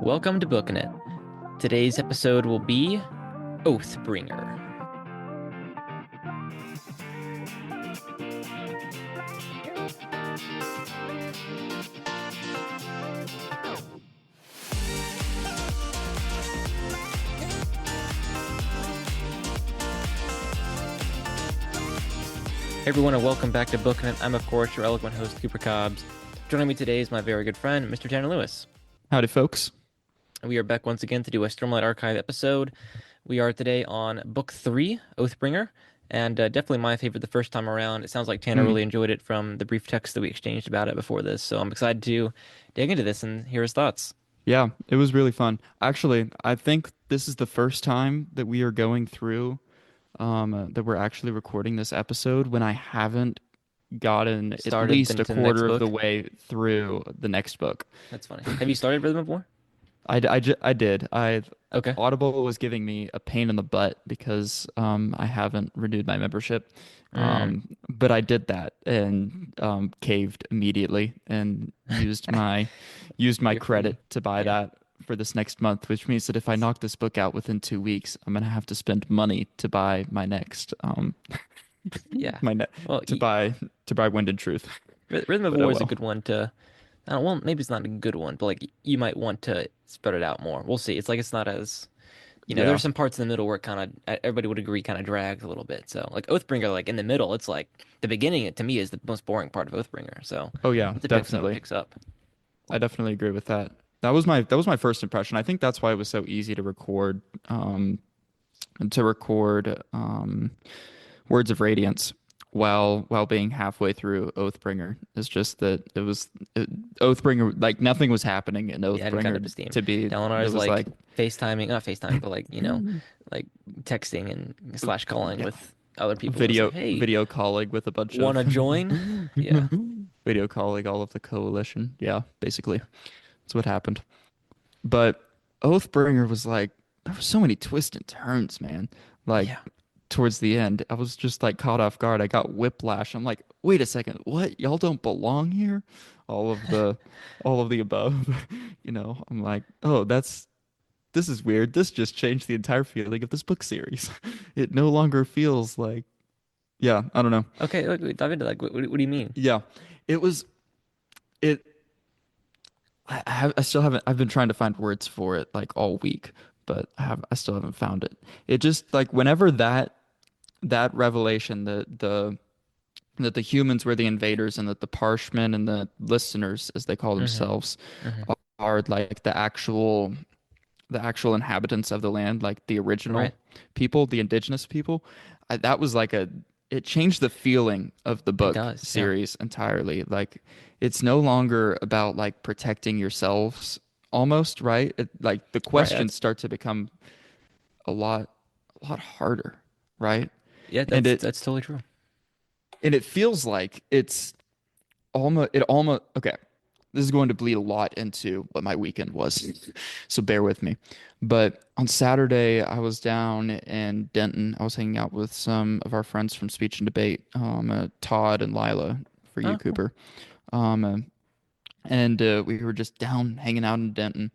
Welcome to Booking It. Today's episode will be Oathbringer. Hey everyone, and welcome back to Booking It. I'm, of course, your eloquent host, Cooper Cobbs. Joining me today is my very good friend, Mr. Tanner Lewis. Howdy, folks. We are back once again to do a Stormlight Archive episode. We are today on Book 3, Oathbringer, and definitely my favorite the first time around. It sounds like Tanner Mm, really enjoyed it from the brief text that we exchanged about it before this, so I'm excited to dig into this and hear his thoughts. yeah, it was really fun. Actually, I think this is the first time that we are going through, that we're actually recording this episode when I haven't gotten at Started least a into the next quarter of the book. way through the next book. That's funny. Have you started Rhythm before? I did. Okay. Audible was giving me a pain in the butt because I haven't renewed my membership. Mm. But I did that and caved immediately and used my Your free. credit to buy Yeah. that for this next month, which means that if I knock this book out within 2 weeks, I'm gonna have to spend money to buy my next Yeah. my ne Well, to buy Wind and Truth. Rhythm of But oh War is a well. good one to. I don't, well, maybe it's not a good one, but like you might want to spread it out more. We'll see. It's like it's not as Yeah. there's some parts in the middle where it kind of everybody would agree kind of drags a little bit. So like Oathbringer, like in the middle, it's like the beginning. It to me is the most boring part of Oathbringer. So Oh yeah, it depends how it definitely. picks up. I definitely agree with that. That was my first impression. I think that's why it was so easy to record Words of Radiance while being halfway through Oathbringer. It's just that Oathbringer, like nothing was happening in Yeah, and kind of Oathbringer esteem. to be Dalinar it is was like like FaceTiming, not FaceTiming, but like like texting and slash calling yeah, with other people. It's like, video hey, video calling with a bunch of wanna join? Yeah. video calling all of the coalition. Yeah, basically. That's what happened. But Oathbringer was like, there were so many twists and turns, man. Like Yeah. towards the end, I was just like caught off guard. I got whiplash. I'm like, wait a second, what? Y'all don't belong here? All of the, all of the above. I'm like, oh, this is weird. This just changed the entire feeling of this book series. It no longer feels like, yeah, I don't know. Okay, wait, dive into that. What do you mean? Yeah, it was it. I still haven't. I've been trying to find words for it like all week, but I still haven't found it. It just like whenever that revelation that the humans were the invaders and that the Parshmen and the listeners, as they call Hmm. themselves, Hmm. are like the actual inhabitants of the land, like the original Right. people, the indigenous people. That was like it changed the feeling of the It book does. Yeah. series entirely. Like it's no longer about like protecting yourselves almost, right? Like the Right. questions start to become a lot harder, right? Yeah, And that's totally true. it feels like it almost okay. This is going to bleed a lot into what my weekend was, so bear with me. But on Saturday, I was down in Denton. I was hanging out with some of our friends from Speech and Debate, Todd and Lila, for you, Oh, cool. Cooper. Um, uh, and we were just down hanging out in Denton,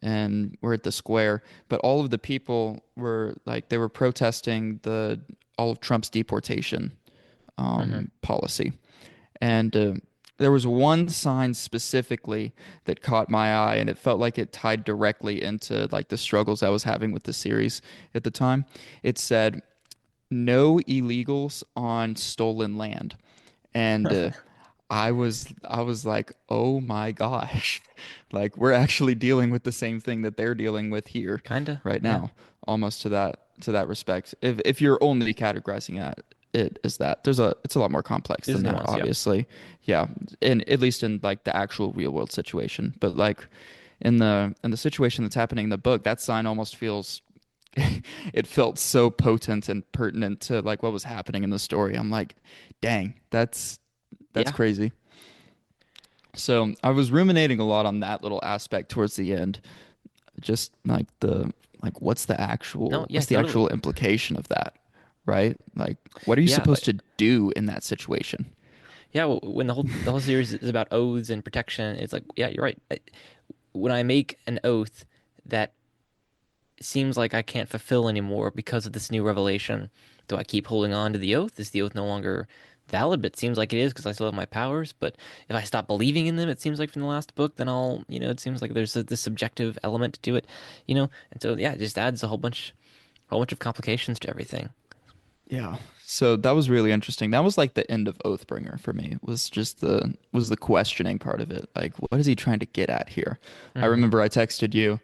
and we're at the square. But all of the people were like they were protesting the all of Trump's deportation Hmm. policy. And there was one sign specifically that caught my eye, and it felt like it tied directly into like the struggles I was having with the series at the time. It said, "No illegals on stolen land," and I was like, "Oh my gosh!" Like we're actually dealing with the same thing that they're dealing with here Kinda. right Yeah. now, almost to that respect. If you're only categorizing it as that, it's a lot more complex There's than that, nuance. Yeah. obviously. Yeah, and at least in like the actual real world situation, but like in the situation that's happening in the book, that sign almost feels it felt so potent and pertinent to like what was happening in the story. I'm like, dang, that's Yeah. crazy. So I was ruminating a lot on that little aspect towards the end. Just like what's the No. actual Yeah. what's the Totally. actual implication of that, right? Like what are you Yeah. supposed to do in that situation? Yeah. When the whole series is about oaths and protection, it's like, yeah, you're right. When I make an oath, that seems like I can't fulfill anymore because of this new revelation. Do I keep holding on to the oath? Is the oath no longer valid? But it seems like it is because I still have my powers. But if I stop believing in them, it seems like from the last book, then it seems like there's this subjective element to it. And so yeah, it just adds a whole bunch of complications to everything. Yeah. So that was really interesting. That was like the end of Oathbringer for me. Was the questioning part of it. Like, what is he trying to get at here? I Hmm. remember I texted you.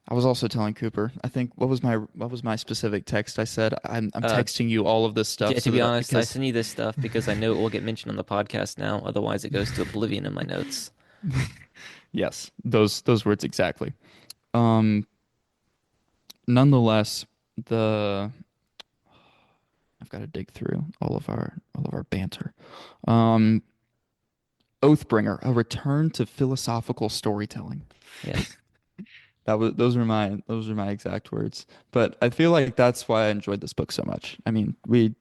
I was also telling Cooper. I think what was my specific text? I said I'm Uh, texting you all of this stuff to so be that honest, I because send you this stuff because I know it will get mentioned on the podcast now. Otherwise, it goes to oblivion in my notes. yes, those words exactly. Um, Nonetheless, the I've got to dig through all of our banter. Um, Oathbringer, a return to philosophical storytelling. Yes. Those are my exact words. But I feel like that's why I enjoyed this book so much. I mean, we're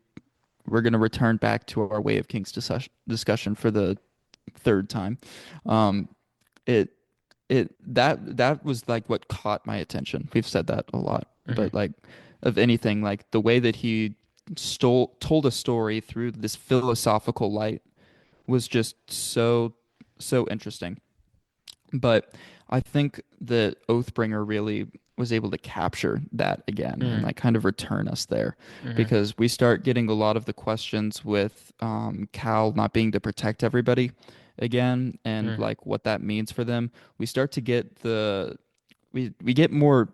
gonna return back to our Way of Kings discussion for the third time. Um, it that was like what caught my attention. We've said that a lot, Hmm. but like of anything, like the way that he stole told a story through this philosophical light was just so interesting. But I think that Oathbringer really was able to capture that again and Hmm. like kind of return us there Hmm. because we start getting a lot of the questions with Cal not being to protect everybody again and Hmm. like what that means for them. We start to get we get more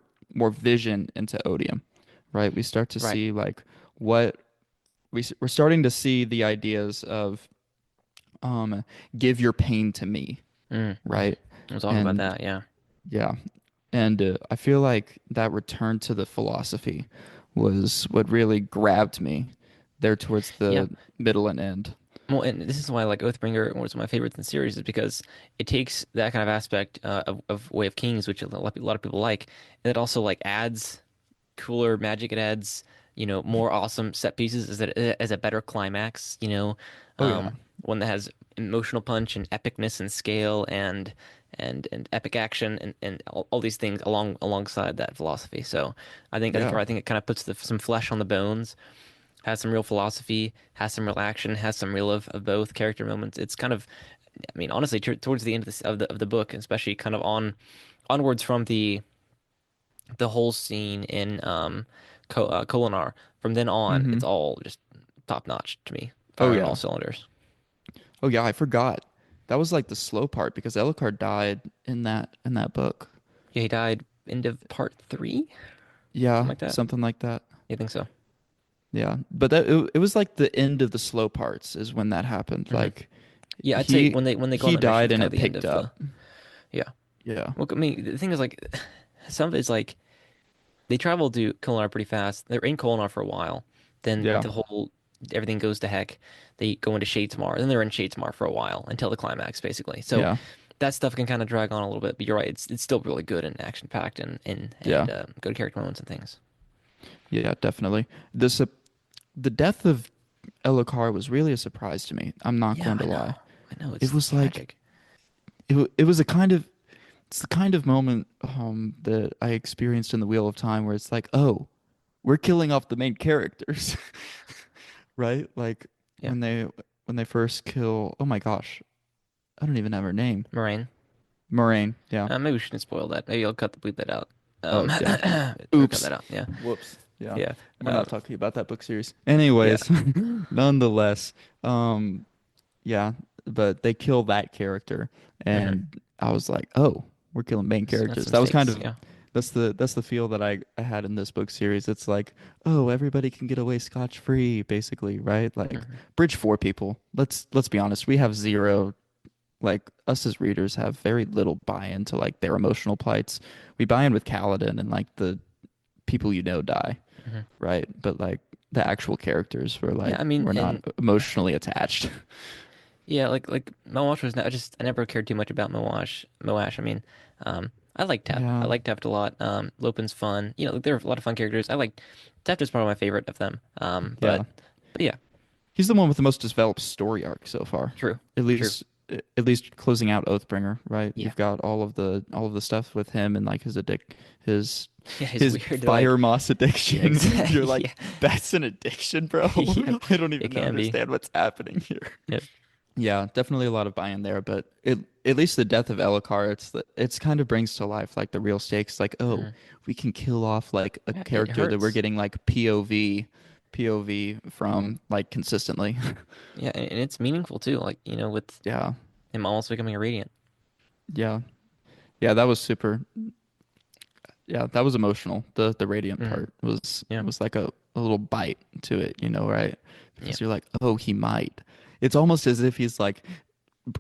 vision into Odium, right? We start to Right. see like what we're starting to see the ideas of um give your pain to me, Mm-hmm. right? We'll talk about And that. Yeah. yeah. And I feel like that return to the philosophy was what really grabbed me there towards Yeah. the middle and end. Well, and this is why I like Oathbringer was one of my favorites in the series is because it takes that kind of aspect of Way of Kings, which a lot of people like, and it also like adds cooler magic. It adds, more awesome set pieces as a better climax, Oh yeah. one that has emotional punch and epicness and scale and epic action and all these things alongside that philosophy. So Yeah. I think it kind of puts some flesh on the bones, has some real philosophy, has some real action, has some real of both character moments. It's kind of, I mean, honestly, towards the end of the book, especially kind of onwards from the whole scene in Kolinar. From then on, Mm-hmm. it's all just top notch to me, Oh firing on yeah. all cylinders. Oh yeah, I forgot. That was like the slow part because Ellicard died in that book. Yeah, he died end of part three, something Yeah, like that. something like that. You think so? Yeah. But it was like the end of the slow parts is when that happened. Hmm. Like Yeah, I'd say he when they go on he that mission died is and kind of it the end picked of the. up. Yeah. Yeah. Well, I mean, the thing is like some of it's like they travel to Kolinar pretty fast. They're in Kolinar for a while. Then Yeah. everything goes to heck. They go into Shadesmar. Then they're in Shadesmar for a while until the climax, basically. So Yeah. that stuff can kind of drag on a little bit. But you're right. It's still really good and action packed and Yeah. good character moments and things. Yeah, definitely. The death of Elokar was really a surprise to me. I'm not Yeah, going to I lie. know. I know. It It's was like tragic. it was a kind of it's the kind of moment that I experienced in the Wheel of Time where it's like, oh, we're killing off the main characters, right? Like Yeah, when they first kill. Oh my gosh, I don't even have her name. Moraine. Moraine. Yeah. Maybe we shouldn't spoil that. Maybe I'll bleep that out. Oh yeah. Or cut Oops. that out. Yeah, Whoops. Yeah. yeah, We're um, not talking about that book series. yeah. Anyways, nonetheless, um, yeah, but they kill that character, Hmm. and I was like, oh, we're killing main That's characters. some That was kind stakes. of Yeah. that's the feel that I had in this book series. It's like, oh, everybody can get away scotch free, basically, right? Like Hmm. Bridge 4 people. Let's be honest, we have zero like us as readers have very little buy-in to like their emotional plights. We buy in with Kaladin and like the people die, Hmm. right? But like the actual characters were Yeah, like I mean, we're not and emotionally attached. yeah, like Moash was not just I never cared too much about Moash. I mean, I like Teft. I Yeah. like Teft a lot. Lopin's fun. Like, there are a lot of fun characters. I like Teft is probably my favorite of them. Yeah. But yeah, He's the one with the most developed story arc so far. true, At true. least at least closing out Oathbringer, right? Yeah. You've got all of the stuff with him and like his Yeah, it's his weird to like fire moss yeah, addiction. You're exactly. like, Yeah. that's an addiction, bro. Yeah. I don't It even can be. understand what's happening here. Yep. Yeah, definitely a lot of buy-in there, but at least the death of Elhokar, it's kind of brings to life like the real stakes. Like, oh, Mhm. we can kill off like a Yeah, it character that we're hurts. getting like POV from like consistently. Yeah, and it's meaningful too. Like, with Yeah, him almost becoming a radiant. yeah, yeah. That was super. Yeah, that was emotional. The radiant Hmm. part was Yeah. was like a little bite to it, right? Yeah. Because you're like, oh, he might. It's almost as if he's like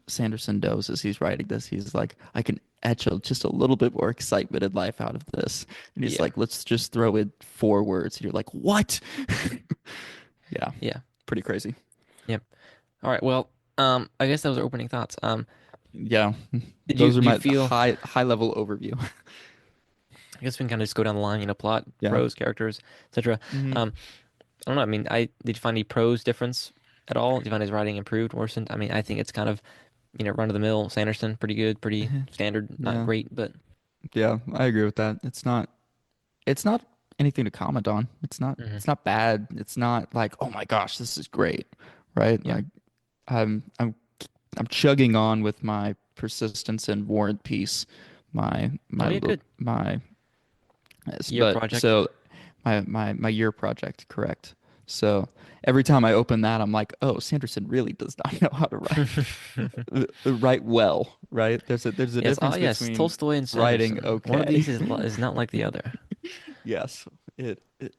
Sanderson knows as he's writing this. He's like, I can etch just a little bit more excitement and life out of this, and he's Yeah. like, let's just throw in 4 words. And you're like, what? Yeah, Yeah. pretty crazy. Yep. All right. Well, I guess that was our opening thoughts. Yeah, Did you those are do you my feel high level overview. I guess we can kind of just go down the line, plot, Yeah. prose, characters, etc. hmm Um, I don't know. I mean, I did you find any prose difference at all? Did you find his writing improved, worsened? I mean, I think it's kind of, run of the mill. Sanderson, pretty good, pretty standard, not Yeah. great, but Yeah, I agree with that. It's not anything to comment on. It's not mhm. it's not bad. It's not like, oh my gosh, this is great, right? Yeah. Like I'm I'm I'm chugging on with my persistence and War and Peace, Oh yeah, good. my yes, Year but project. so my year project, correct. So every time I open that, I'm like, oh, Sanderson really does not know how to write well, right? There's a Yes. Oh difference yes, between Tolstoy and writing Sanderson. One of okay. these is not like the other. Yes,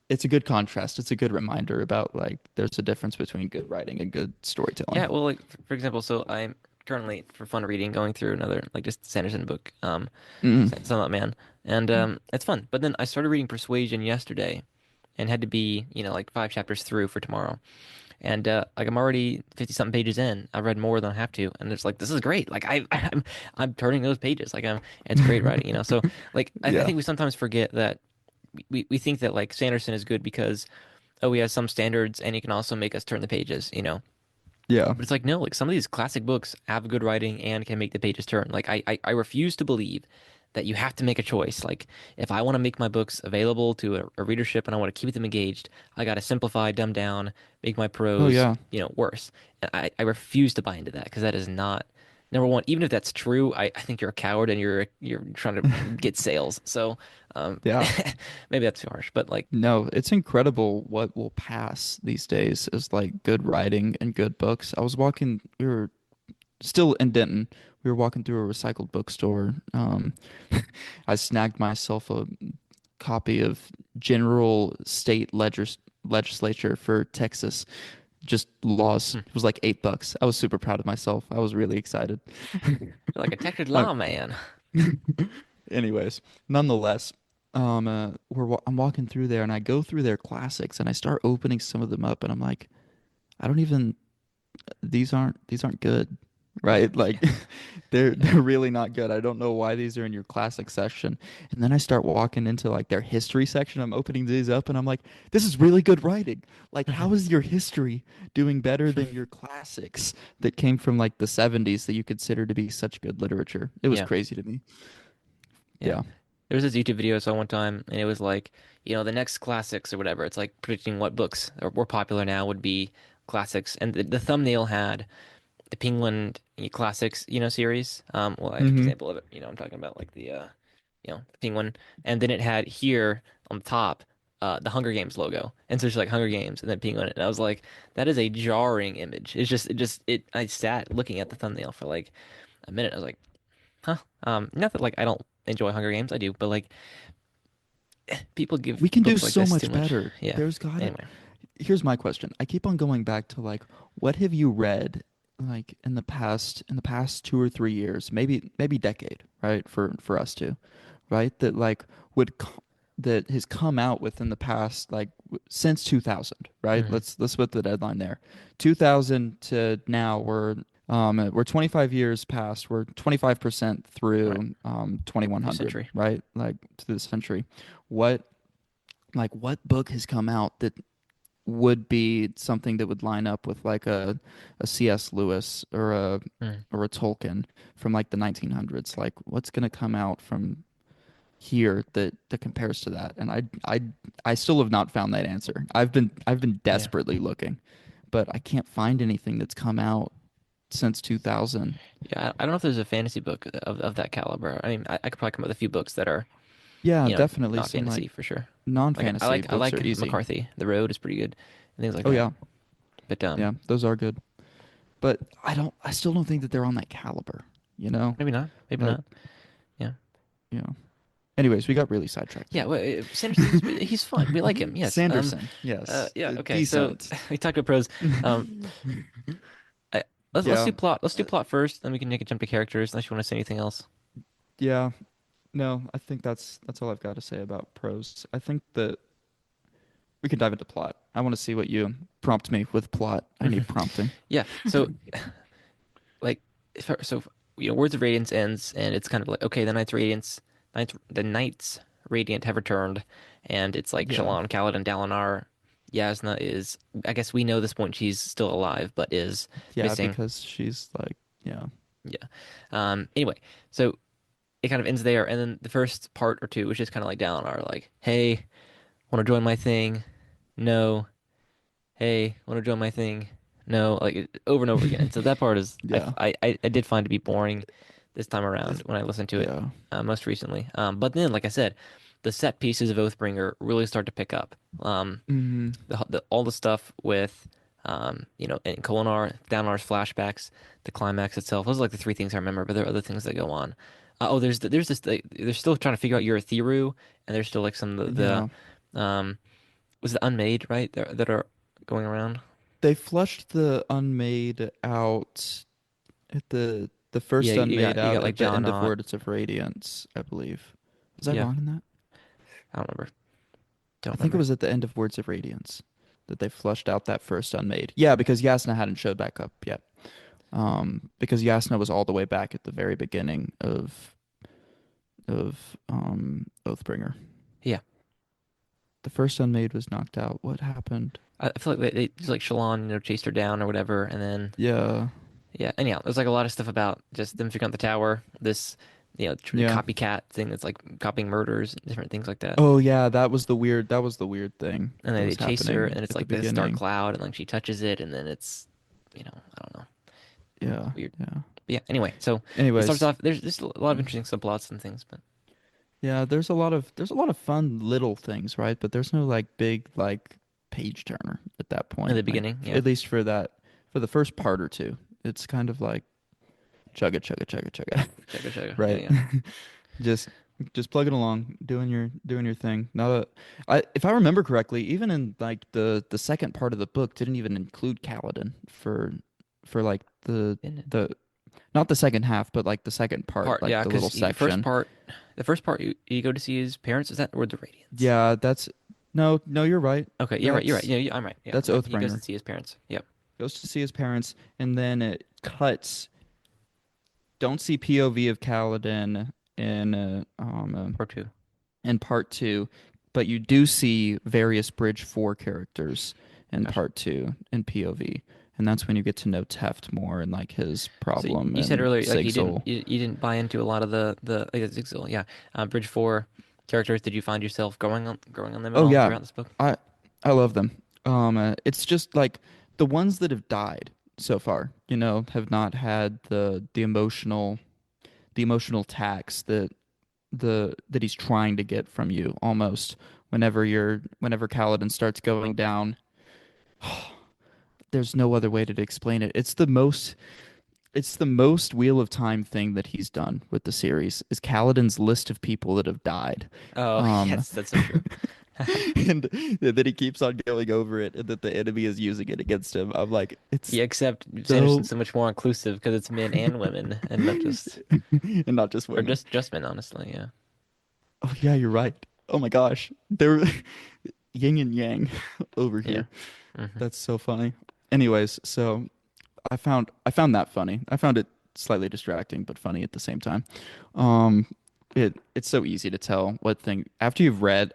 it's a good contrast. It's a good reminder about like there's a difference between good writing and good Yeah. storytelling. Well, like for example, so I'm currently for fun reading going through another like just Sanderson book, Mm. Sunlight Man, and it's fun. But then I started reading Persuasion yesterday, and had to be like 5 chapters through for tomorrow. And like I'm already 50 something pages in. I've read more than I have to, and it's like this is great. Like I'm turning those pages. Like it's great writing. So like I Yeah, think we sometimes forget that we think that like Sanderson is good because he has some standards and he can also make us turn the pages. yeah. But it's like no, like some of these classic books have good writing and can make the pages turn. Like I refuse to believe that you have to make a choice. Like if I want to make my books available to a readership and I want to keep them engaged, I got to simplify, dumb down, make my Oh prose, yeah, worse. And I refuse to buy into that because that is not number one. Even if that's true, I think you're a coward and you're trying to get sales. So yeah. maybe that's too harsh, but like No, it's incredible what will pass these days as like good writing and good books. We were still in Denton. We were walking through a recycled bookstore. I snagged myself a copy of General State Legislature for Texas. Just laws. hmm, It was like $8. I was super proud of myself. I was really excited. you're like a textured I, lawman. anyways, nonetheless, I'm walking through there and I go through their classics and I start opening some of them up and I'm like, I don't even these aren't good, Yeah, right? Like yeah, they're yeah. they're really not good. I don't know why these are in your classic section. And then I start walking into like their history section. I'm opening these up and I'm like, this is really good writing. Like how is your history doing better than your classics that came from like the 70s that you consider to be such good literature? It was Yeah. crazy to me. Yeah. Yeah. There was this YouTube video I saw one time, and it was like, the next classics or whatever. It's like predicting what books are more popular now would be classics. And the thumbnail had the Penguin Classics, series. Well, I have an hmm example of it. I'm talking about like the Penguin. And then it had here on the top, the Hunger Games logo. And so it's like Hunger Games and then Penguin. And I was like, that is a jarring image. I sat looking at the thumbnail for like a minute. I was like, huh? Not that like I don't enjoy Hunger Games, I do, but like people give We can do books like so this too much much. better. Yeah. There's gotta Anyway. Here's my question. I keep on going back to like what have you read like in the past 2 or 3 years, maybe decade, right? For us too, right? That like that has come out within the past like since 2000, right? Hmm. Let's put the deadline there. 2000 to now we're 25 years past. We're 25% Right. through New 2100, century. right? Like to the century. What what book has come out that would be something that would line up with like a C.S. Lewis Mm, or a Tolkien from like the 1900s. Like what's gonna come out from here that compares to that? And I still have not found that answer. I've been yeah. desperately looking, but I can't find anything that's come out since 2000. Yeah, I don't know if there's a fantasy book of that caliber. I mean, I could probably come up with a few books that are, Yeah, definitely not some like fantasy for sure. Like non-fantasy I books are like easy. McCarthy. The Road is pretty good and things like Oh that. yeah, But yeah, those are good. But I still don't think that they're on that caliber, you know? maybe not. Maybe Like, not. Yeah. you know. Anyways, we got really sidetracked Yeah, there. well, Sanderson, he's fun. We like him. Yes. Sanderson, yes, Yeah. Okay. So decent. we talked about pros. Um, I, let's Yeah, do plot. Let's do uh, plot first, then we can make a jump to characters. Unless you want to say anything else. yeah. No, I think that's all I've got to say about prose. I think that we can dive into plot. I want to see what you prompt me with plot. I need prompting. Yeah. So like, so Words of Radiance ends, and it's kind of like, okay, the Knights Radiant have returned, and it's like Yeah, Shallan, Kaladin, Dalinar. Yasna is, I guess we know at this point she's still alive, but is yeah, missing. because she's like, yeah, Yeah. Anyway, so it kind of ends there, and then the first part or two was just kind of like Dalinar, like, hey, want to join my thing? No. Hey, want to join my thing? No, like over and over again. And so that part is yeah, I did find to be boring this time around It's- when I listened to it yeah. most recently. But then, like I said, the set pieces of Oathbringer really start to pick up. Hmm. All the stuff with in Kolinar, Dalinar's flashbacks, the climax itself. Those are like the three things I remember. But there are other things that go on. There's this they're still trying to figure out your Theru, and there's still like some of Yeah. the was it Unmade, right? That are going around. They flushed the unmade out at the Yeah, first unmade you out got like at the John end of Knott. Words of Radiance, I believe. Was I Yeah, wrong in that? I don't remember. I Don't think it remember. was at the end of Words of Radiance that they flushed out that first unmade. Yeah, because Yasna hadn't showed back up yet. Because Yasna was all the way back at the very beginning of Oathbringer. Yeah, The first unmade was knocked out. What happened? I feel like they just like Shalon, chased her down or whatever, and then Yeah, yeah. Anyhow, there's like a lot of stuff about just them figuring out the tower. This yeah. copycat thing that's like copying murders and different things like that. Oh yeah, that was the weird thing And that then they was chase her, happening and it's at the like this dark beginning. cloud, and like she touches it, and then it's I don't know, Yeah, weird. yeah. But yeah. Anyway, so it starts Anyways, off. There's a lot of interesting subplots and things, but yeah, there's a lot of fun little things, right? But there's no like big like page turner at that in point. the Like beginning, yeah, at least for the first part or two, it's kind of like chugga chugga chugga chugga, chugga chugga, yeah, right? yeah, Just just plugging along, doing your thing. Not a I if I remember correctly, even in like the second part of the book didn't even include Kaladin for like Didn't the not the second half, but like the second part, part, like yeah, the little because section. the first part you go to see his parents. Is that or the Radiance? Yeah, that's no, no, you're right. Okay, you're right. You're right. That's Yeah, I'm right. Yeah, that's he goes to Oathbringer. see his parents. Yep. Goes to see his parents, and then it cuts. Don't see POV of Kaladin Part two. in part two, but you do see various Bridge 4 characters in Gotcha. part two in POV. And that's when you get to know Teft more and like his So problem you said and earlier like Sigzil. you didn't buy into a lot of the like, Zigzil, yeah. Bridge 4 characters. Did you find yourself growing on them at Oh all yeah, throughout this book? I I love them. It's just like the ones that have died so far, have not had the emotional tax that he's trying to get from you almost whenever Kaladin starts going down. There's no other way to explain it. It's the most Wheel of Time thing that he's done with the series is Kaladin's list of people that have died. Oh, Um yes, that's so true. and that he keeps on going over it and that the enemy is using it against him. I'm like, it's Yeah, except so Sanderson's so much more inclusive because it's men and women and not just and not just or women. just men, honestly. Yeah. Oh yeah, you're right. Oh my gosh. They're yin and yang over Yeah. here. Hmm. That's so funny. Anyways, so I found that funny. I found it slightly distracting, but funny at the same time. Um, it's so easy to tell what thing after you've read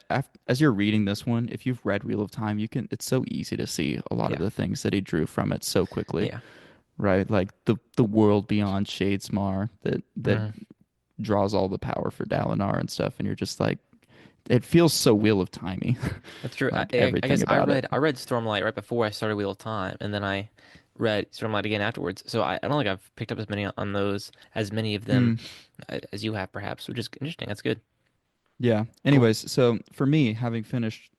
as you're reading this one, if you've read Wheel of Time, you can it's so easy to see a lot of Yeah. the things that he drew from it so quickly, Yeah. right? Like the world beyond Shadesmar that Mhm. draws all the power for Dalinar and stuff, and you're just like it feels so Wheel of Timey, That's true. like I everything guess about it. I read Stormlight right before I started Wheel of Time, and then I read Stormlight again afterwards. So I don't think I've picked up as many on those as many of them Mm, as you have, perhaps, which is interesting. That's good. yeah. Cool. Anyways, so for me, having finished,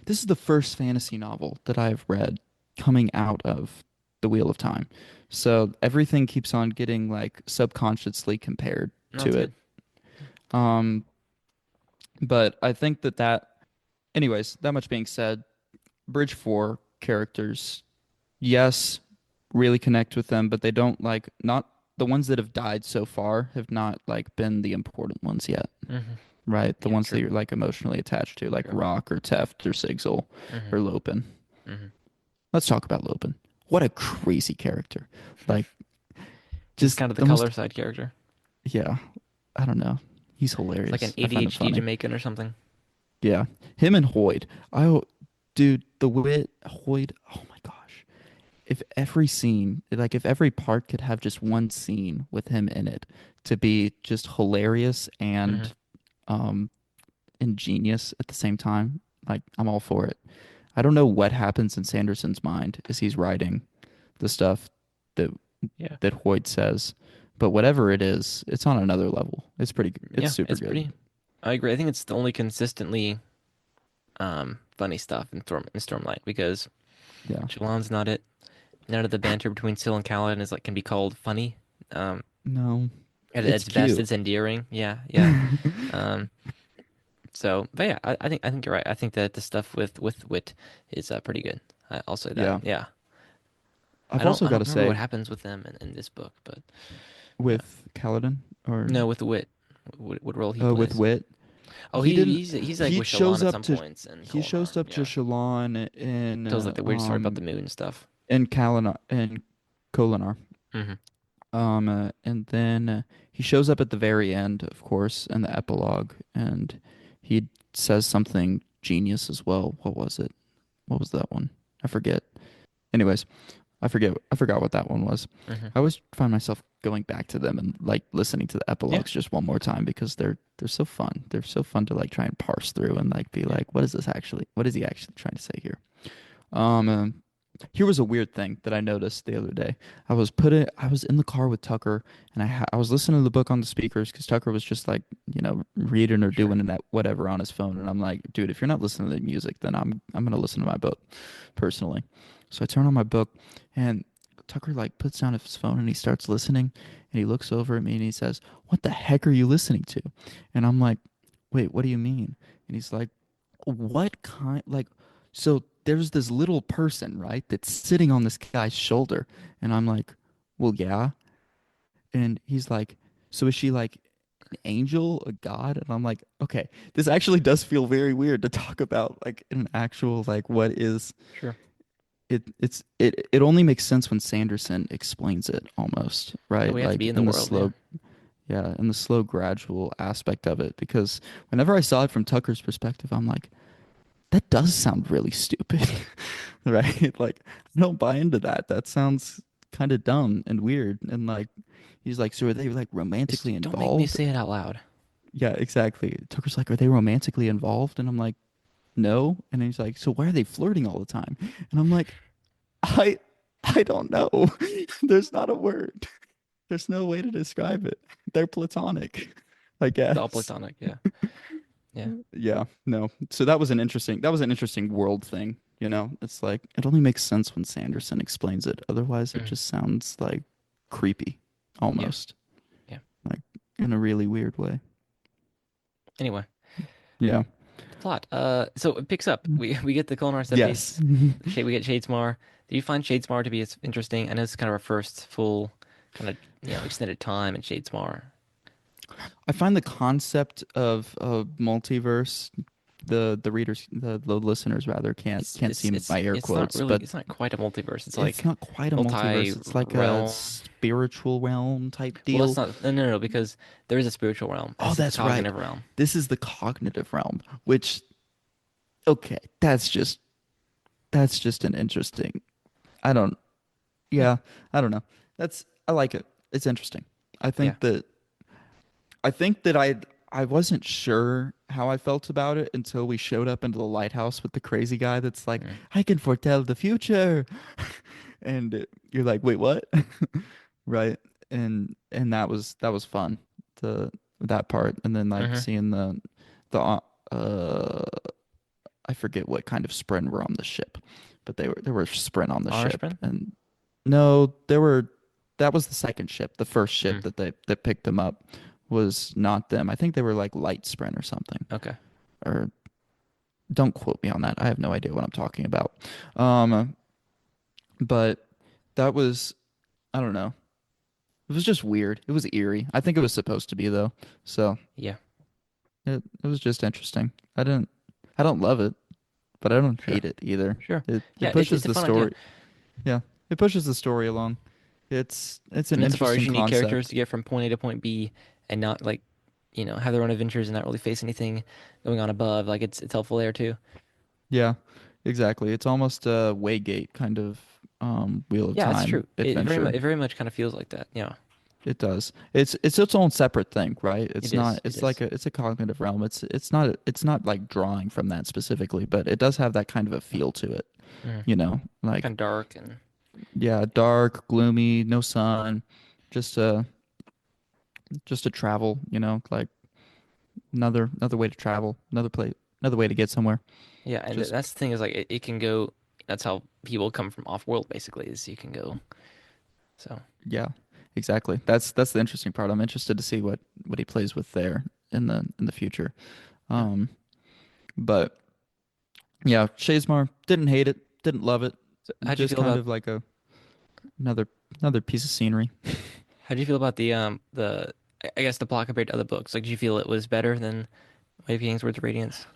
this is the first fantasy novel that I've read coming out of the Wheel of Time. So everything keeps on getting like subconsciously compared No, to that's it. good. Um, but I think anyways, that much being said, Bridge 4 characters, yes, really connect with them, but they don't like, not the ones that have died so far have not like been the important ones yet, Hmm. right? The Yeah, ones that true. you're like emotionally attached to, like True. Rock or Teft or Sigil Hmm. or Lopin. Hmm. Let's talk about Lopin. What a crazy character. Like, He's just kind of the the most, color side character. yeah, I don't know. He's It's like an hilarious. I find him ADHD funny. Jamaican or something. Yeah. Him and Hoyd. Dude, the wit, Hoyd, oh my gosh. If every scene, like if every part could have just one scene with him in it to be just hilarious Hmm. um ingenious at the same time, like I'm all for it. I don't know what happens in Sanderson's mind as he's writing the stuff that Yeah. that Hoyt says, but whatever it is, it's on another level. It's Yeah, super it's good. pretty. I agree. I think it's the only consistently funny stuff in Stormlight because Yeah. Shallan's not it. None of the banter between Syl and Kaladin is like can be called funny. Um, No, at it's its best, cute. it's endearing. Yeah, yeah. Um, so, but yeah, I think you're right. I think that the stuff with Wit is pretty good. I'll say that. Yeah. Yeah. I've also I got don't to remember what say happens with them in this book, but yeah. with Kaladin or No, with the Wit, what role he with plays. Wit, Oh, he didn't. he's like He with Shallan shows at up some to points and he Kolinar. shows up to Yeah, Shallan tells like the weird story about the moon and stuff. in Kalinar in Kolinar. Hmm. And then he shows up at the very end, of course, in the epilogue, and he says something genius as well. What was it? What was that one? I forget. Anyways, I forgot what that one was. Hmm. I always find myself going back to them and like listening to the Yeah, epilogues just one more time because they're so fun. They're so fun to like try and parse through and like be yeah. like, what is he actually trying to say here? Um, uh, Here was a weird thing that I noticed the other day. I was in the car with Tucker, and I was listening to the book on the speakers because Tucker was just like, reading or Sure. doing that whatever on his phone, and I'm like, dude, if you're not listening to the music, then I'm gonna listen to my book, personally. So I turn on my book, and Tucker like puts down his phone and he starts listening, and he looks over at me and he says, "What the heck are you listening to?" And I'm like, "Wait, what do you mean?" And he's like, "What kind like?" So there's this little person, right, that's sitting on this guy's shoulder. And I'm like, well, yeah. And he's like, so is she like an angel, a god? And I'm like, okay, this actually does feel very weird to talk about like an actual, like, what is Sure. it only makes sense when Sanderson explains it almost, Yeah, right? we have to be Like in the world. Yeah. in the slow gradual aspect of it. Because whenever I saw it from Tucker's perspective, I'm like, that does sound really stupid, right? Like, I don't buy into that. That sounds kind of dumb and weird. And like, he's like, so are they like Just romantically don't make me involved? say it out loud. Yeah, exactly. Tucker's like, are they romantically involved? And I'm like, no. And he's like, so why are they flirting all the time? And I'm like, I, I don't know. There's not a word. There's no way to describe it. They're platonic, I It's all guess. platonic. Yeah. Yeah. Yeah, no. So that was an interesting world thing, you know? It's like it only makes sense when Sanderson explains it. Otherwise it Mhm. just sounds like creepy Yeah. almost. Yeah. Like in a really weird way. Anyway, Yeah. the plot. So it picks up. We get the Kolinar set piece. Yes. We get Shadesmar. Do you find Shadesmar to be as interesting? I know it's kind of our first full kind of extended time in Shadesmar. I find the concept of a multiverse the readers, the listeners rather can't see my air it's not quotes, really but it's not quite a multiverse. It's it's like not quite a multiverse. It's like a multi-realm. spiritual realm type Well, that's deal. not no, because there is a spiritual realm. Oh, This is the that's right. cognitive realm. This is the cognitive realm, which okay, that's just an interesting. I don't. Yeah, Yeah, I don't know. That's I like it. It's interesting. I yeah. think that I think that I wasn't sure how I felt about it until we showed up into the lighthouse with the crazy guy that's like, Mm. I can foretell the future. And you're like, wait, what? Right? And that was fun. The that part. And then like Mm-hmm. seeing the I forget what kind of sprint were on the ship, but they were sprint on the ship. Honorspin? And no, there were that was the second ship. The first ship Mm. that picked them up was not them. I think they were like light sprint or something. Okay. Or don't quote me on that. I have no idea what I'm talking about. Um, but that was I don't know. It was just weird. It was eerie. I think it was supposed to be though. So Yeah. it was just interesting. I don't love it, but I don't Sure. hate it either. Sure. It Yeah, pushes it's a the fun idea. story. Yeah, it pushes the story along. It's an Insofar as interesting you need characters concept. to get from point A to point B and not like, have their own adventures and not really face anything going on above, like it's helpful there too. Yeah, exactly. It's almost a Waygate kind of Wheel of Yeah, it's Time true. adventure. It very much kind of feels like that. Yeah. It does. It's its own separate thing, right? It It's not. is. It It's like is. it's a cognitive realm. It's not like drawing from that specifically, but it does have that kind of a feel to it. Mm. Like Kind of dark and yeah, dark, gloomy, no sun, just a travel. Like another way to travel, another place, another way to get somewhere. yeah, and Just that's the thing is like it can go. That's how people come from off world basically is you can go. So yeah, exactly. That's the interesting part. I'm interested to see what he plays with there in the future. yeah. Um, but yeah, Shazmar didn't hate it, didn't love it. So how'd you Just feel kind about of like another another piece of scenery. the I guess the plot compared to other books? Like, did you feel it was better than Wave King's Words of Radiance?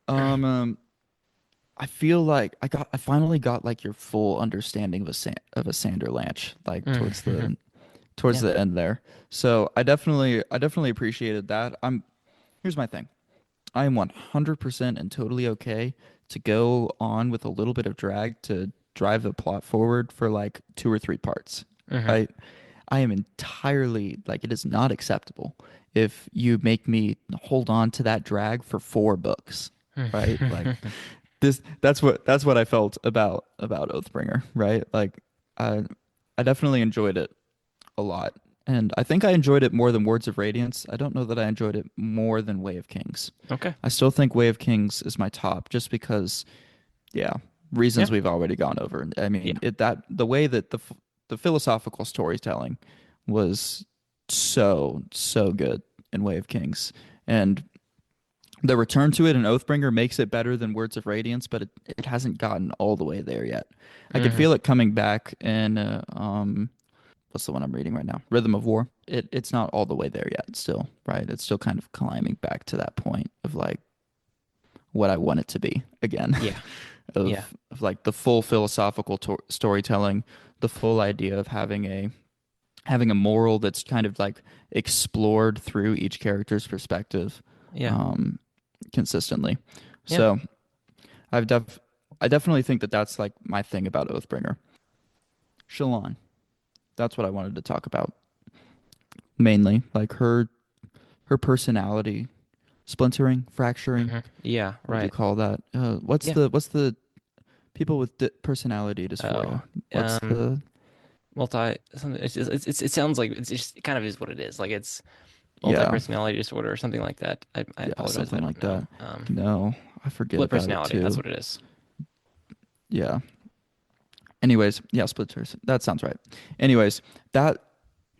Um, um, I feel like I finally got like your full understanding of a Sanderlanche like towards Mm. the towards Yeah. the end there. So I definitely appreciated that. Here's my thing. I am 100% and totally okay to go on with a little bit of drag to drive the plot forward for like two or three parts. Hmm. Right? I am entirely like it is not acceptable if you make me hold on to that drag for four books. Right? Like that's what I felt about Oathbringer, right? Like I I definitely enjoyed it a lot. And I think I enjoyed it more than Words of Radiance. I don't know that I enjoyed it more than Way of Kings. Okay. I still think Way of Kings is my top just because, yeah, Yeah. reasons we've already gone over. I mean, Yeah. the way that the philosophical storytelling was so good in Way of Kings. And the return to it in Oathbringer makes it better than Words of Radiance, but it hasn't gotten all the way there yet. I can Hmm. feel it coming back in what's the one I'm reading right now? Rhythm of War. It's not all the way there yet still, right? It's still kind of climbing back to that point of like what I want it to be again Yeah. Yeah. of like the full philosophical storytelling, the full idea of having a moral that's kind of like explored through each character's perspective Yeah. um consistently. Yeah. So, I've def I definitely think that that's like my thing about Oathbringer. Shalon, that's what I wanted to talk about mainly, like her personality splintering, fracturing. Yeah. What do you Right. call that? What's Yeah. the people with personality Oh. dysphoria? What's Um. the Multi. Something. It sounds like it's just it kind of is what it is. Like it's multi yeah, personality disorder or something like that. I yeah, apologize. I something don't like know. that. No, I forget Split about it personality. That's too. what it is. Yeah. Anyways, yeah, split person. That sounds right. Anyways, that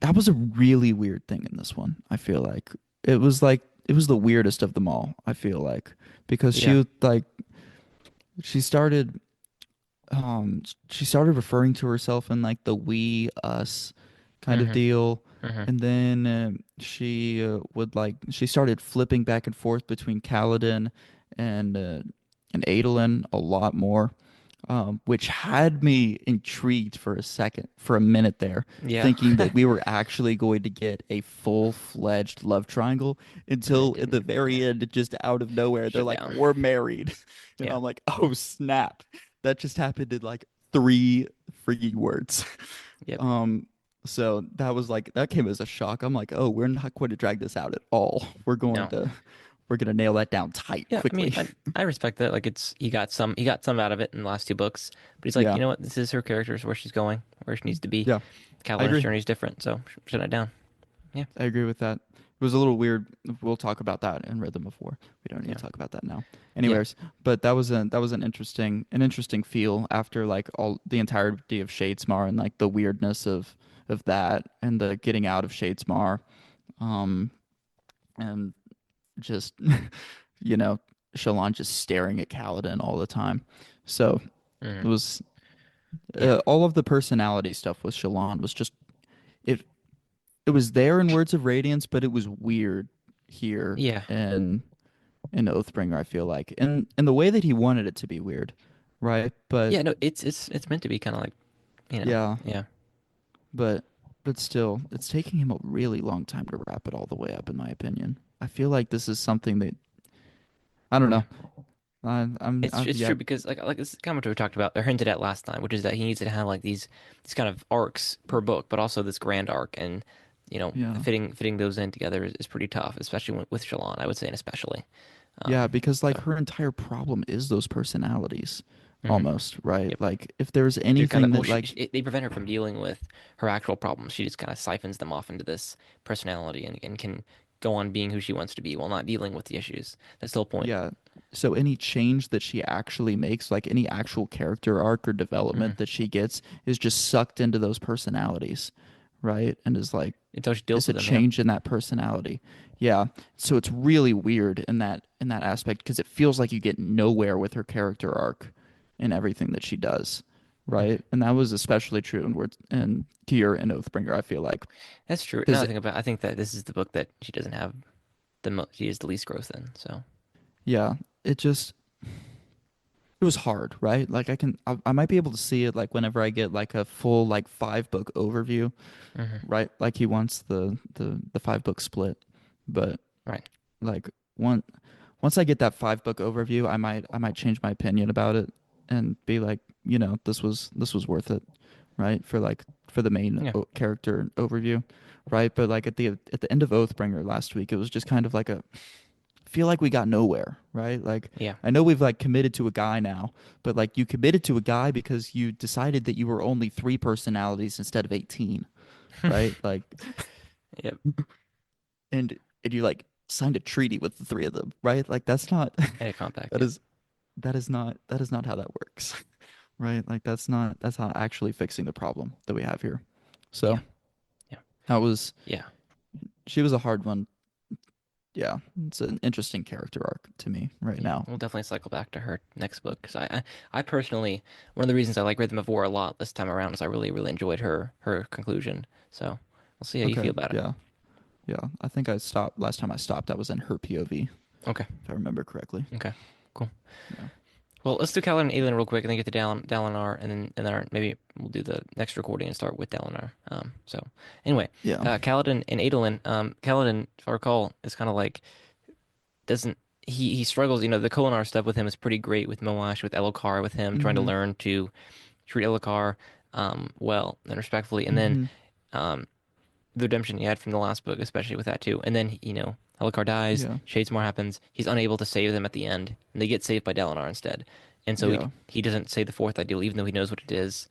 that was a really weird thing in this one. I feel like it was the weirdest of them all. I feel like because Yeah. she started she started referring to herself in like the we us kind of Hmm. deal, Hmm. and then she would like she started flipping back and forth between Kaladin and uh, and Adolin a lot more, which had me intrigued for a second, for a minute there, Yeah. thinking that we were actually going to get a full-fledged love triangle And it until at the didn't. very Yeah. end, just out of nowhere, they're Shut like, down. "We're married," and Yeah. I'm like, "Oh snap!" That just happened in like three freaking words. Yep. Um, so that was like that came as a shock. I'm like, "Oh, we're not going to drag this out at all. No. We're gonna nail that down tight Yeah, I mean, quickly." I respect that. Like it's he got some out of it in the last two books, but he's like, Yeah, you know what? This is her character, is where she's going, where she needs to be. yeah, I Catelyn's agree. journey is different, so shut it down. Yeah, I agree with that. It was a little weird. We'll talk about that in Rhythm of War. We don't need yeah, to talk about that now. yeah. Anyways, but that was an interesting feel after like all the entirety of Shadesmar and like the weirdness of that and the getting out of Shadesmar, um, and just you know Shallan just staring at Kaladin all the time. So it Hmm. was Yeah, all of the personality stuff with Shallan was just it it was there in Words of Radiance, but it was weird here yeah, in Oathbringer, I feel like. And the way that he wanted it to be weird, right? But yeah. No, it's meant to be kind of like, you know, yeah, yeah. but but still, it's taking him a really long time to wrap it all the way up, in my opinion. I feel like this is something that I don't Yeah. know. I'm It's yeah, true because like this kind of what we talked about or hinted at last time, which is that he needs to have like these kind of arcs per book, but also this grand arc, and you know, yeah. fitting those in together is pretty tough, especially with Shallan, I would say, and especially. Yeah, because like So her entire problem is those personalities mhm. almost, right? Yep. Like if there's They're kind of anything well, that like they prevent her from dealing with her actual problems. She just kind of siphons them off into this personality and can go on being who she wants to be while not dealing with the issues. That's the whole point. yeah. So any change that she actually makes, like any actual character arc or Hmm. development that she gets, is just sucked into those personalities, right? And is like Until she deals is a with them, yeah. change in that personality. Yeah. So it's really weird in that aspect because it feels like you get nowhere with her character arc and everything that she does, Hmm. right? And that was especially true in Words and Tyr and Oathbringer, I feel like. That's true. Now Because I think about, I think that this is the book that she doesn't have the most, she has the least growth in. So, yeah, it just it was hard, right? Like I might be able to see it like whenever I get like a full like 5 book overview, hmm. right? Like he wants the 5 book split, but Right. like one once I get that 5 book overview, I might change my opinion about it and be like, this was worth it, right? For the main Yeah. character overview, right? But like at the end of Oathbringer last week, it was just kind of like a feel like we got nowhere, right? Like Yeah. I know we've like committed to a guy now, but like you committed to a guy because you decided that you were only 3 personalities instead of 18, right? Like Yep. and you like signed a treaty with the three of them, right? Like that's not And a compact. that Yep. is that is not how that works, right? Like that's not actually fixing the problem that we have here. Yeah. So Yeah. that was Yeah. she was a hard one. Yeah, it's an interesting character arc to me right Yeah, now. we'll definitely cycle back to her next book because I personally, one of the reasons I like Rhythm of War a lot this time around is I really, really enjoyed her conclusion. So we'll see how you Okay, feel about it. yeah. Yeah, I think I stopped last time I stopped. I was in her POV, Okay. if I remember correctly. Okay. Cool. Yeah. Well, let's do Kaladin and Aelin real quick, and then get to Dalinar, and then maybe we'll do the next recording and start with Dalinar. So anyway, Yeah. Kaladin and Aelin. Kaladin, if I recall, is kind of like doesn't he struggles. You know, the Kholinar stuff with him is pretty great with Moash, with Elokar, with him trying to Mm-hmm. learn to treat Elokar well and respectfully, and then Mm-hmm. um, the redemption he had from the last book, especially with that too. And then you know, Elokar dies, Yeah. Shadesmar happens. He's unable to save them at the end, and they get saved by Dalinar instead. And so Yeah. he doesn't say the fourth ideal, even though he knows what it is.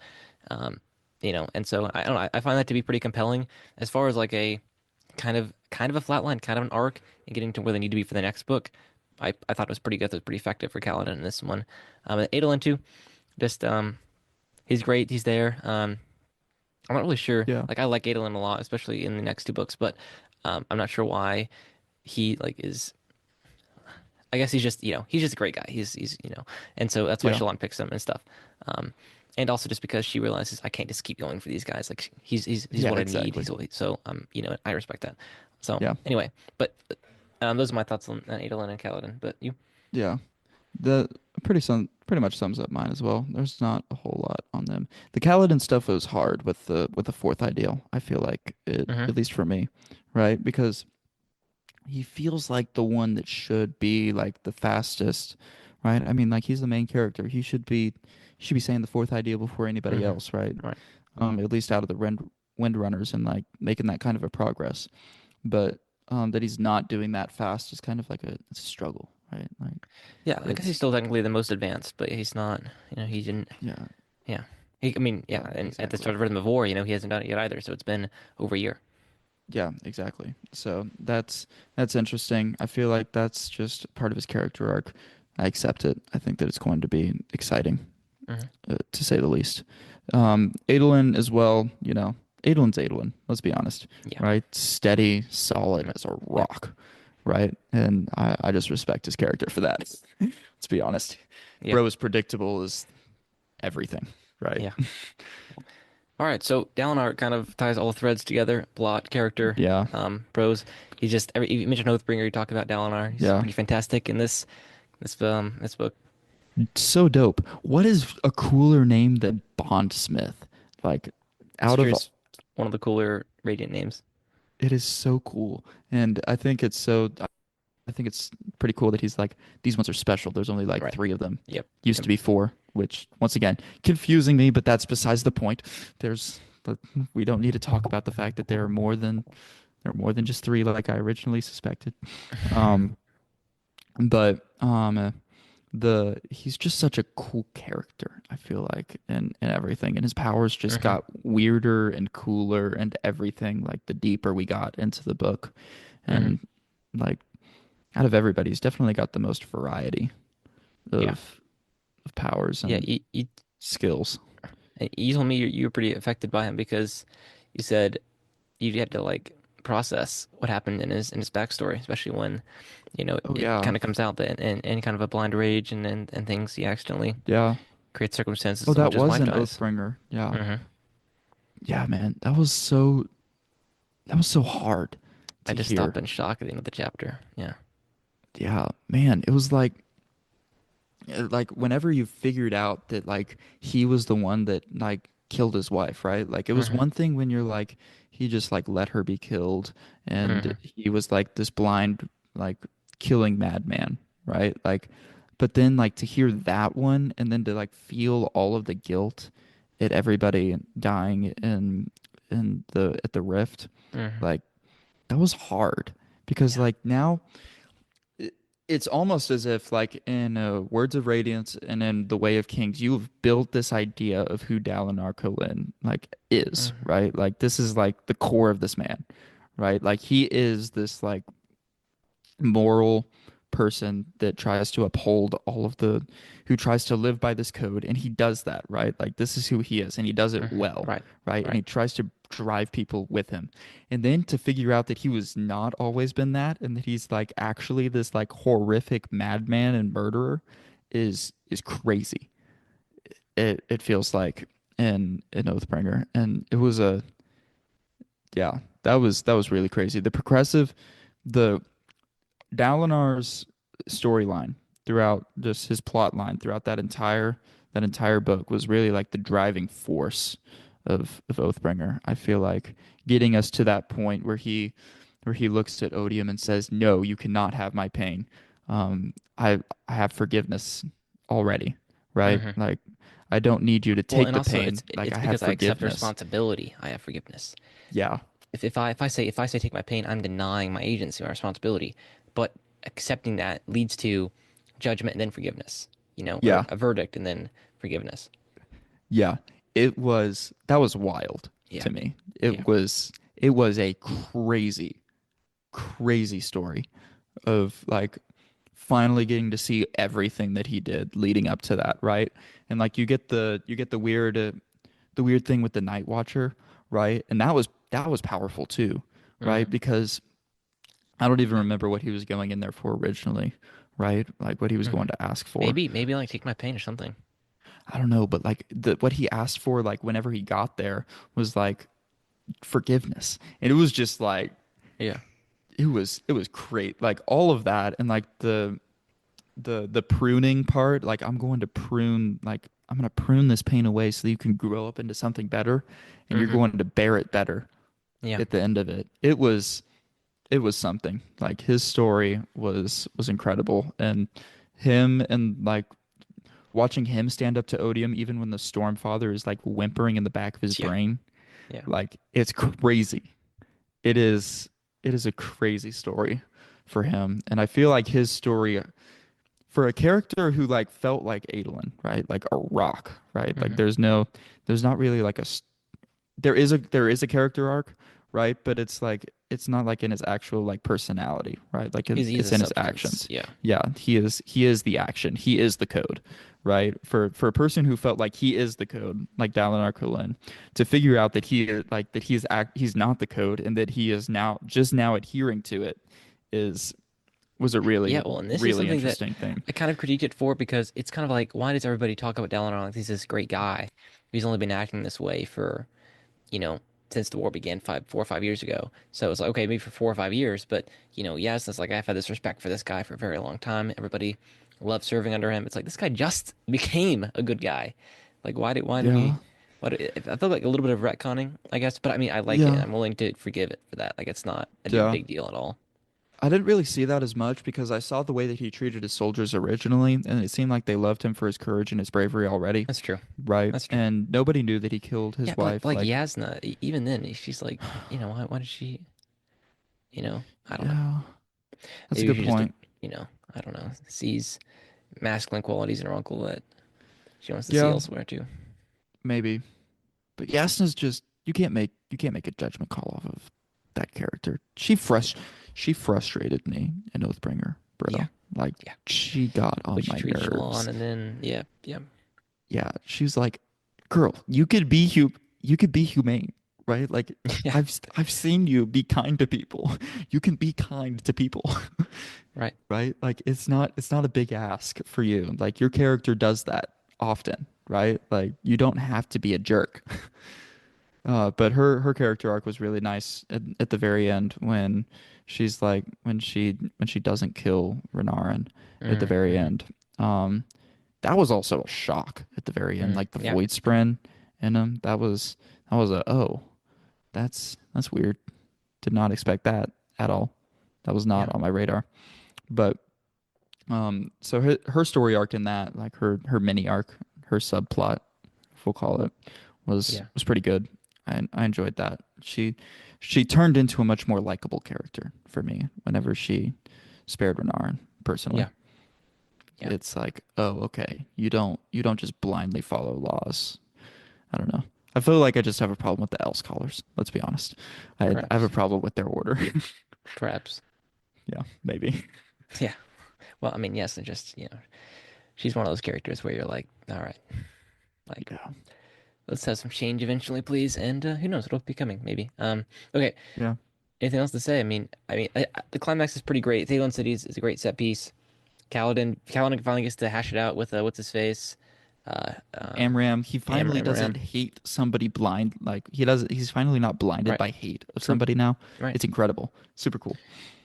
Um, you know, and so I don't know. I find that to be pretty compelling as far as like a kind of a flat line, kind of an arc, and getting to where they need to be for the next book. I thought it was pretty good. It was pretty effective for Kaladin in this one. And Adolin too, just he's great. He's there. I'm not really sure. Yeah. Like I like Adolin a lot, especially in the next two books, but I'm not sure why he like is. I guess he's just he's just a great guy. He's and so that's why Yeah. Shallan picks him and stuff. Um, and also just because she realizes I can't just keep going for these guys. Like he's Yeah, what I need. exactly. So I respect that. So Yeah. anyway, but Those are my thoughts on Adolin and Kaladin. But you, Yeah. The pretty much sums up mine as well. There's not a whole lot on them. The Kaladin stuff was hard with the fourth ideal. I feel like it, hmm at least for me, right? Because he feels like the one that should be like the fastest, right? I mean, like he's the main character. He should be saying the fourth ideal before anybody hmm else, right? Right. At least out of the Windrunners and like making that kind of a progress. But that he's not doing that fast is kind of like it's a struggle, right? Like Yeah, I guess he's it's still technically the most advanced, but he's not. He didn't. yeah, Yeah. I mean, yeah. yeah, And at the exactly. start of Rhythm of War, he hasn't done it yet either. So it's been over a year. Yeah, exactly. So that's interesting. I feel like that's just part of his character arc. I accept it. I think that it's going to be exciting, hmm to say the least. Adolin as well, Adolin's Adolin, let's be honest, Yeah. right? Steady, solid Mm, as a Yep. rock, right? And I just respect his character for that. Let's be honest. Yeah. Bro is predictable as everything, right? Yeah. All right. So Dalinar kind of ties all the threads together. Plot, character, Yeah, prose. He just you mentioned Oathbringer. You talk about Dalinar. He's yeah. pretty fantastic in this book. So dope. What is a cooler name than Bondsmith? Like, It's out true. of It's one of the cooler Radiant names. it is so cool. And I think it's pretty cool that he's like, these ones are special. There's only like Right. three of them. Yep. Used Yep. to be four, which once again, confusing me, but that's besides the point. There's, but we don't need to talk about the fact that there are more than just three like I originally suspected. Um, but the he's just such a cool character, I feel like, and everything. And his powers just hmm got weirder and cooler and everything, like the deeper we got into the book. hmm And like out of everybody, he's definitely got the most variety Yeah. of powers Yeah. and skills. You told me you were pretty affected by him because you said you had to like process what happened in his backstory, especially when Oh it yeah. kind of comes out that in kind of a blind rage and things he accidentally Yeah. creates Oh, circumstances in which that his was wife an dies. Oathbringer. Yeah. hmm Yeah, man. That was so hard I to just stopped hear. in shock at the end of the chapter. Yeah. Yeah, man. It was like whenever you figured out that like he was the one that like killed his wife, right? Like it was hmm one thing when you're like he just like let her be killed and hmm he was like this blind like killing madman, right? Like but then like to hear that one and then to like feel all of the guilt at everybody dying in the at the rift, hmm like that was hard because Yeah. like now it- it's almost as if like in Words of Radiance and in The Way of Kings, you've built this idea of who Dalinar Kholin like is, hmm right? Like this is like the core of this man, right? Like he is this like moral person that tries to uphold all of who tries to live by this code and he does that, right? Like this is who he is and he does it well, Right. right? And he Right. tries to drive people with him. And then to figure out that he was not always been that and that he's like actually this like horrific madman and murderer is crazy. It feels like in Oathbringer. And it was a yeah, that was really crazy. The Dalinar's storyline throughout just his plot line throughout that entire book was really like the driving force of Oathbringer. I feel like getting us to that point where he looks at Odium and says, "No, you cannot have my pain. I have forgiveness already, right? hmm Like I don't need you to Well, take and the also pain. Like it's I have because I accept forgiveness." responsibility. I have forgiveness. Yeah, If I say take my pain, I'm denying my agency, my responsibility. But accepting that leads to judgment and then forgiveness. Or yeah, a verdict and then forgiveness. yeah. That was wild Yeah. to me. Yeah. It was a crazy, crazy story of like finally getting to see everything that he did leading up to that, right? And like you get the weird thing with the Night Watcher, right? And that was powerful too, right? hmm Because I don't even remember what he was going in there for originally, right? Like what he was hmm going to ask for. maybe like take my pain or something. I don't know, but like what he asked for, like whenever he got there, was like forgiveness, and it was just like Yeah. it was great. Like all of that and like the pruning part, like I'm gonna prune this pain away so that you can grow up into something better and you're Hmm. going to bear it better Yeah. at the end of it. It was something. Like his story was incredible and him and like watching him stand up to Odium even when the Stormfather is like whimpering in the back of his Yeah. brain, Yeah. like it's crazy. It is it is a crazy story for him. And I feel like his story for a character who like felt like Adolin, right? Like a rock, right? Like Hmm. there's not really like there is a character arc, right? But it's like it's not like in his actual like personality, right? Like He's a it's in his substance. actions. Yeah. Yeah, he is the action. He is the code, right? For a person who felt like he is the code, like Dalinar Kholin, to figure out that he's not the code and that he is now adhering to it is was a Yeah, really well, and this is really something that interesting thing. I kind of critiqued it for because it's kind of like, why does everybody talk about Dalinar like he's this great guy? He's only been acting this way for, you know, since the war began 4 or 5 years ago. So it's like, okay, maybe for 4 or 5 years, but yes, it's like I've had this respect for this guy for a very long time. Everybody loved serving under him. It's like this guy just became a good guy. Like, why do we, Yeah. I feel like a little bit of retconning, I guess, but I mean, I like it. Yeah. I'm willing to forgive it for that. Like, it's not a Yeah. big deal at all. I didn't really see that as much because I saw the way that he treated his soldiers originally, and it seemed like they loved him for his courage and his bravery already, That's true. right? That's true. And nobody knew that he killed Yeah, his but wife. like Like, Yasna, even then, she's like, why did she, I don't know. yeah, that's a Maybe good she just, point. I don't know, sees masculine qualities in her uncle that she wants to see Yeah, elsewhere too. maybe. But Yasna's just you can't make a judgment call off of that character. She frustrated me in Oathbringer, Yeah, bro. Like yeah. she got on But she my treats nerves. Shalon, and then yeah, yeah, Yeah, she was like, "Girl, you could be humane, right? Like yeah. I've seen you be kind to people. You can be kind to people, Right. right? Like it's not a big ask for you. Like your character does that often, right? Like you don't have to be a jerk." But her character arc was really nice at the very end when she's like when she doesn't kill Renarin at the very Mm-hmm. end. Um, that was also a shock at the very end, like the Yeah. void spren in him. That was a oh, that's weird. Did not expect that at all. That was Yeah. not on my radar. But so her story arc in that, like her mini arc, her subplot, if we'll call it, was Yeah. was pretty good. I enjoyed that. She turned into a much more likable character for me whenever she spared Renarin, personally. Yeah. Yeah. It's like, oh, okay. You don't just blindly follow laws. I don't know. I feel like I just have a problem with the Else callers. Let's be honest. I have a Perhaps. problem with their order. Perhaps. Yeah, maybe. Yeah. Well, I mean, yes, and just she's one of those characters where you're like, all right, like Yeah. let's have some change eventually, please. And who knows, it'll be coming maybe. Okay. Yeah. Anything else to say? The climax is pretty great. Thalen City is a great set piece. Kaladin finally gets to hash it out with what's his face, Amram, he finally doesn't Amram. hate somebody blind. Like he's finally not blinded Right. by hate of True. somebody now. Right. It's incredible. Super cool.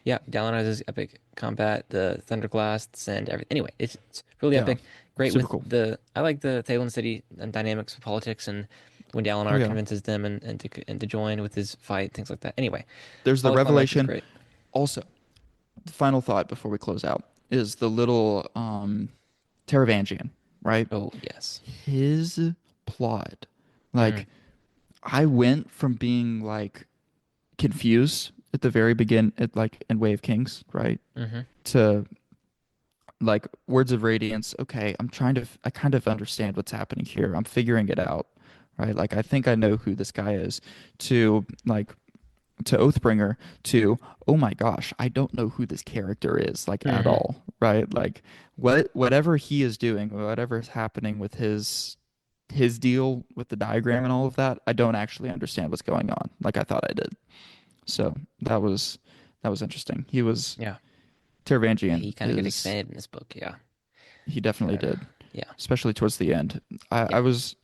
Yeah. Dallin has his epic combat, the Thunderclasts and everything. Anyway, it's really Yeah. epic. Great Super with cool. I like the Thalen City and dynamics of politics and when Oh Dalinar yeah. convinces them and to join with his fight, things like that. Anyway, There's the all the climax is revelation. great. Also, the final thought before we close out is the little Taravangian, right? Oh yes. His plot. Mm, Like I went from being like confused at the very begin at like in Way of Kings, right? mm-hmm. To like Words of Radiance. Okay, I kind of understand what's happening here. I'm figuring it out, right? Like I think I know who this guy is. To like to Oathbringer to oh my gosh, I don't know who this character is like at Mm-hmm. all, right? Like whatever he is doing, whatever is happening with his deal with the diagram and all of that, I don't actually understand what's going on like I thought I did. So that was interesting. He was Yeah. Yeah, Taravangian he kind of gets is expanded in this book. Yeah. he definitely Kind of. did, Yeah. especially towards the end. I, Yeah. I was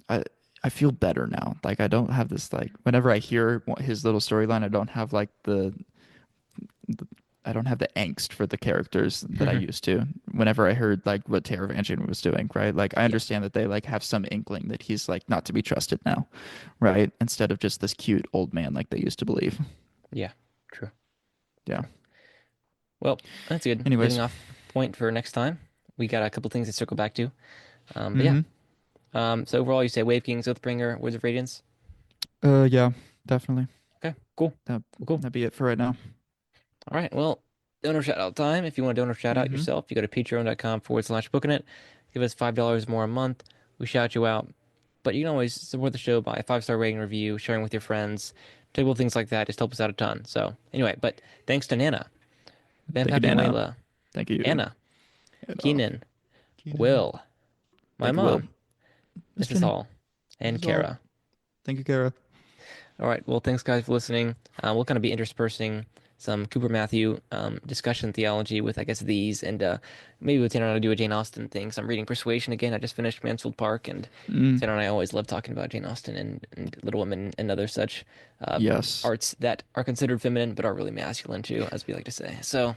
I I feel better now. Like I don't have this like whenever I hear his little storyline, I don't have like I don't have the angst for the characters that I used to. Whenever I heard like what Tara Vanjin was doing, right? Like I Yeah. understand that they like have some inkling that he's like not to be trusted now, right? Instead of just this cute old man like they used to believe. Yeah. True. Yeah. True. Well, that's good. Leaving Anyways. off point for next time. We got a couple things to circle back to. But yeah. Mm-hmm. So overall, you say Wave Kings, Oathbringer, Words of Radiance. Yeah, definitely. Okay. Cool. That Cool. Cool. that'd be it for right now. All right. Well, donor shout out time. If you want to donor shout out Mm-hmm. yourself, you go to patreon.com/booking it. Give us $5 more a month. We shout you out. But you can always support the show by a 5-star rating review, sharing with your friends, table things like that. Just help us out a ton. So anyway, but thanks to Nana, Van Thank you, Pappy Dana. Layla, Thank you. Anna, And, Keenan, Keenan. Will, my Thank you, Will. mom, Miss Mrs. Jenny. Hall, This and is all. Kara. Thank you, Kara. All right. Well, thanks guys for listening. We'll kind of be interspersing some Cooper Matthew discussion theology with, I guess, these, and maybe with Tanner and I do a Jane Austen thing. So I'm reading Persuasion again. I just finished Mansfield Park, and Mm, Tanner and I always love talking about Jane Austen and Little Women and other such uh, yes. arts that are considered feminine but are really masculine too, as we like to say. So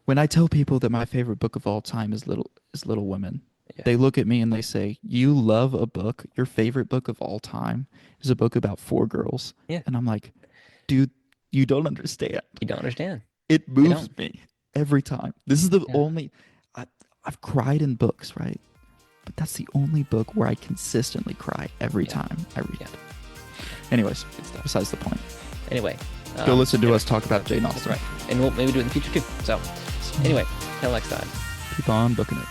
When I tell people that my favorite book of all time is Little Women, yeah, they look at me and they say, "You love a book. Your favorite book of all time is a book about four girls." yeah, And I'm like, "Dude, you don't understand. you don't understand. It They moves don't. me every time. This is the Yeah, only I, I've cried in books, right? But that's the only book where I consistently cry every yeah, time I read yeah. it." Anyways, Good stuff. besides the point. Anyway, Go listen to anyway, us talk about Jane that's Austen. right, and we'll maybe do it in the future too. So anyway, till next time. Keep on booking it.